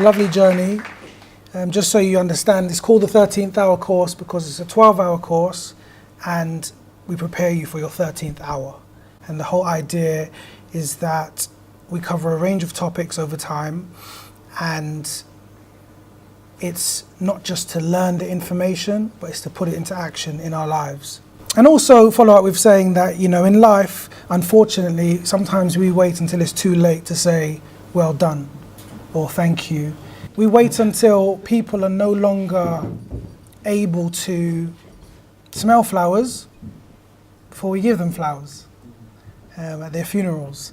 lovely journey. Just so you understand, it's called the 13th hour course because it's a 12-hour course and we prepare you for your 13th hour. And the whole idea is that we cover a range of topics over time, and it's not just to learn the information, but it's to put it into action in our lives. And also follow up with saying that, in life, unfortunately, sometimes we wait until it's too late to say, well done, or thank you. We wait until people are no longer able to smell flowers before we give them flowers at their funerals.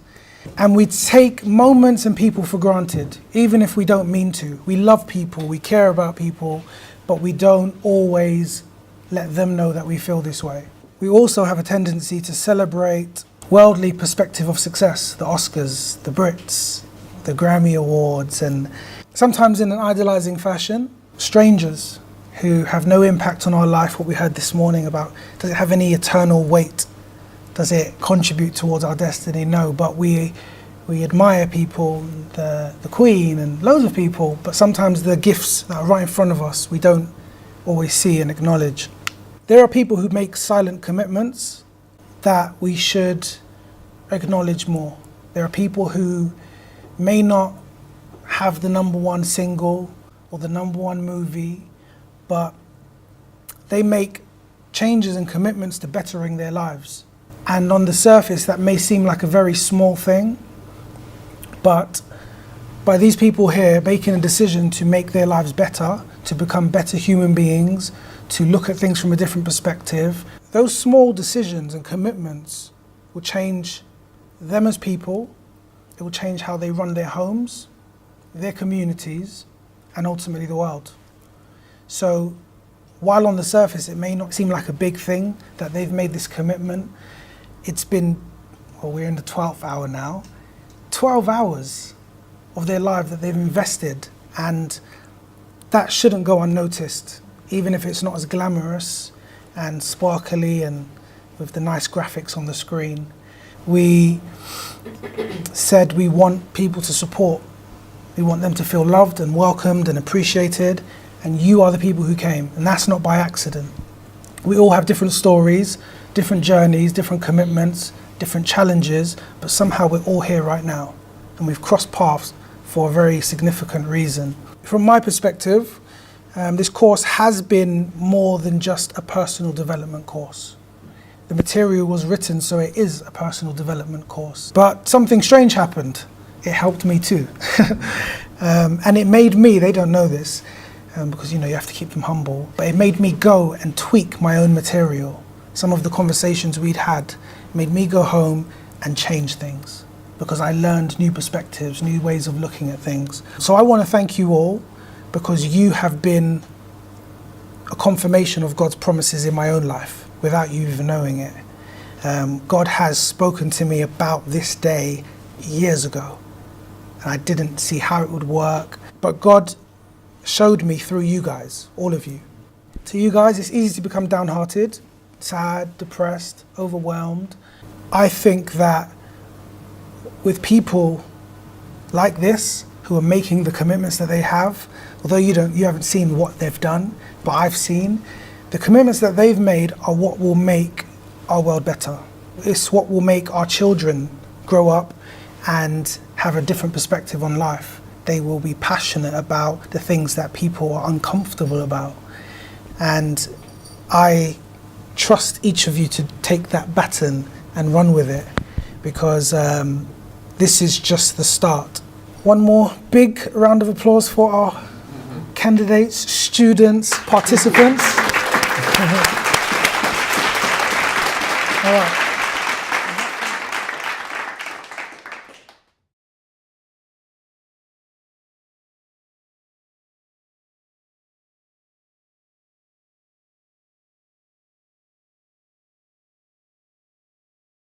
And we take moments and people for granted, even if we don't mean to. We love people, we care about people, but we don't always let them know that we feel this way. We also have a tendency to celebrate worldly perspective of success, the Oscars, the Brits, the Grammy Awards, and sometimes in an idolizing fashion, strangers who have no impact on our life, what we heard this morning about, does it have any eternal weight? Does it contribute towards our destiny? No, but we admire people, the Queen and loads of people, but sometimes the gifts that are right in front of us, we don't always see and acknowledge. There are people who make silent commitments that we should acknowledge more. There are people who may not have the #1 single or the #1 movie, but they make changes and commitments to bettering their lives. And on the surface, that may seem like a very small thing, but by these people here making a decision to make their lives better, to become better human beings, to look at things from a different perspective, those small decisions and commitments will change them as people. It will change how they run their homes, their communities, and ultimately the world. So while on the surface it may not seem like a big thing that they've made this commitment, it's been, we're in the 12th hour now, 12 hours of their life that they've invested, and that shouldn't go unnoticed, even if it's not as glamorous and sparkly and with the nice graphics on the screen. We said we want people to support. We want them to feel loved and welcomed and appreciated, and you are the people who came, and that's not by accident. We all have different stories, different journeys, different commitments, different challenges, but somehow we're all here right now, and we've crossed paths for a very significant reason. From my perspective, this course has been more than just a personal development course. The material was written so it is a personal development course. But something strange happened. It helped me too. And it made me, they don't know this, because you have to keep them humble, but it made me go and tweak my own material. Some of the conversations we'd had made me go home and change things, because I learned new perspectives, new ways of looking at things. So I want to thank you all, because you have been a confirmation of God's promises in my own life without you even knowing it. God has spoken to me about this day years ago, and I didn't see how it would work, but God showed me through you guys, all of you. To you guys, it's easy to become downhearted, sad, depressed, overwhelmed. I think that with people like this, who are making the commitments that they have, although you haven't seen what they've done, but I've seen, the commitments that they've made are what will make our world better. It's what will make our children grow up and have a different perspective on life. They will be passionate about the things that people are uncomfortable about. And I trust each of you to take that baton and run with it, because this is just the start. One more big round of applause for our candidates, students, participants. All right.